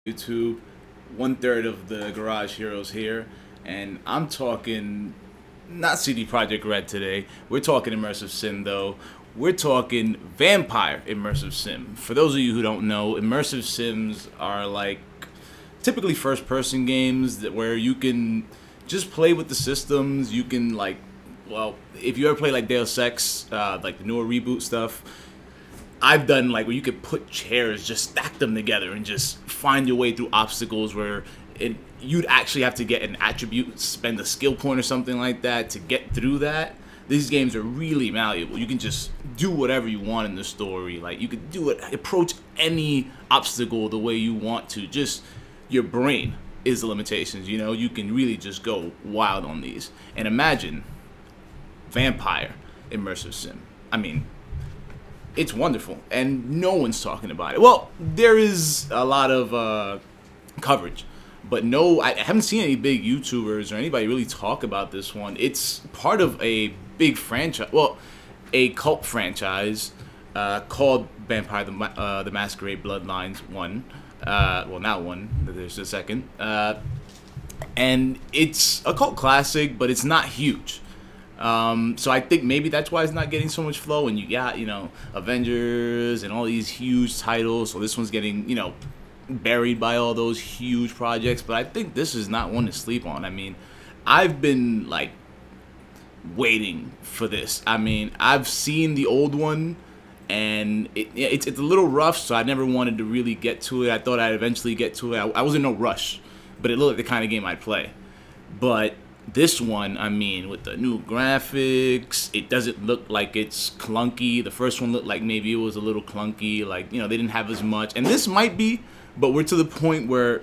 YouTube, 1/3 of the Garage Heroes here, and I'm talking not CD Projekt Red today. We're talking immersive sim though. We're talking vampire immersive sim. For those of you who don't know, immersive sims are like typically first person games where you can just play with the systems. You can well, if you ever play like Deus Ex, like the newer reboot stuff, I've done like where you could put chairs, just stack them together, and just find your way through obstacles where you'd actually have to get an attribute, spend a skill point or something like that to get through that. These games are really malleable. You can just do whatever you want in the story. Like you could do it, approach any obstacle the way you want to. Just your brain is the limitations. You know, you can really just go wild on these. And imagine vampire immersive sim. I mean, it's wonderful, and no one's talking about it. Well, there is a lot of coverage, but no, I haven't seen any big YouTubers or anybody really talk about this one. It's part of a big franchise, well, a cult franchise called Vampire the Masquerade Bloodlines 1. Well, not 1, there's a second. And it's a cult classic, but it's not huge. So I think maybe that's why it's not getting so much flow. And you got, Avengers and all these huge titles. So this one's getting, buried by all those huge projects. But I think this is not one to sleep on. I mean, I've been waiting for this. I mean, I've seen the old one, and it's a little rough. So I never wanted to really get to it. I thought I'd eventually get to it. I was in no rush, but it looked like the kind of game I'd play. But this one, I mean, with the new graphics, it doesn't look like it's clunky. The first one looked like maybe it was a little clunky. They didn't have as much. And this might be, but we're to the point where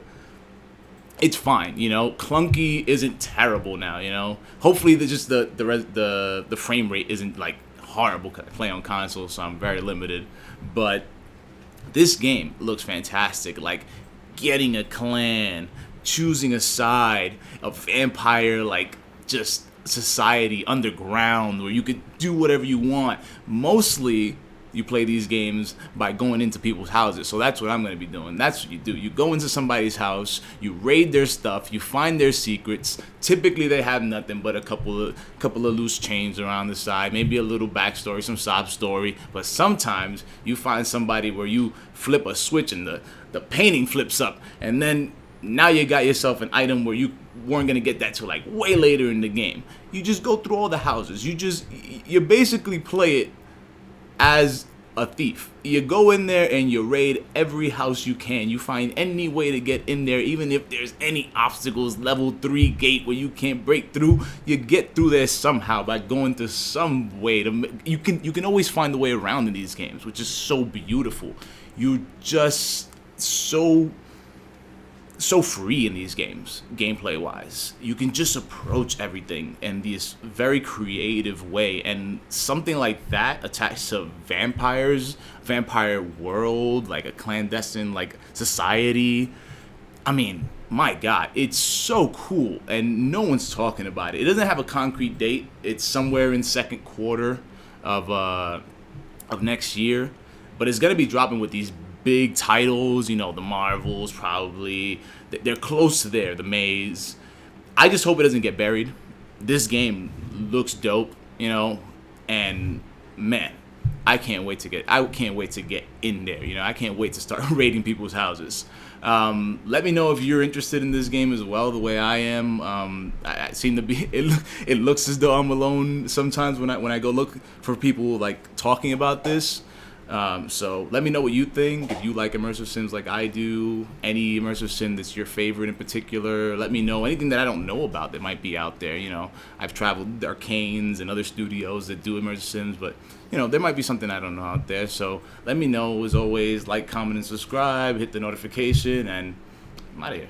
it's fine. Clunky isn't terrible now. Hopefully, the frame rate isn't horrible. 'Cause I play on console, so I'm very limited. But this game looks fantastic. Like getting a clan, choosing a side, a vampire just society underground where you could do whatever you want. Mostly you play these games by going into people's houses. So that's what I'm going to be doing. That's what you do. You go into somebody's house, you raid their stuff, you find their secrets. Typically they have nothing but a couple of loose chains around the side, maybe a little backstory, some sob story. But sometimes you find somebody where you flip a switch and the painting flips up, and then now you got yourself an item where you weren't gonna get that till way later in the game. You just go through all the houses. You basically play it as a thief. You go in there and you raid every house you can. You find any way to get in there, even if there's any obstacles, level 3 gate where you can't break through. You get through there somehow by going to some way to. You can always find the way around in these games, which is so beautiful. You just so free in these games, gameplay wise. You can just approach everything in this very creative way, and something like that attached to vampire world, like a clandestine society. I mean, my God, it's so cool, and no one's talking about it. It doesn't have a concrete date. It's somewhere in second quarter of next year, but it's gonna be dropping with these big titles, the Marvels probably. They're close to there, the Maze. I just hope it doesn't get buried. This game looks dope, and man, I can't wait to get in there, I can't wait to start raiding people's houses. Let me know if you're interested in this game as well, the way I am. I seem to be. It looks as though I'm alone sometimes when I go look for people talking about this. So let me know what you think. If you like immersive sims like I do, any immersive sim that's your favorite in particular, let me know. Anything that I don't know about that might be out there. I've traveled Arcanes and other studios that do immersive sims, but there might be something I don't know out there. So let me know. As always, like, comment, and subscribe. Hit the notification, and I'm out of here.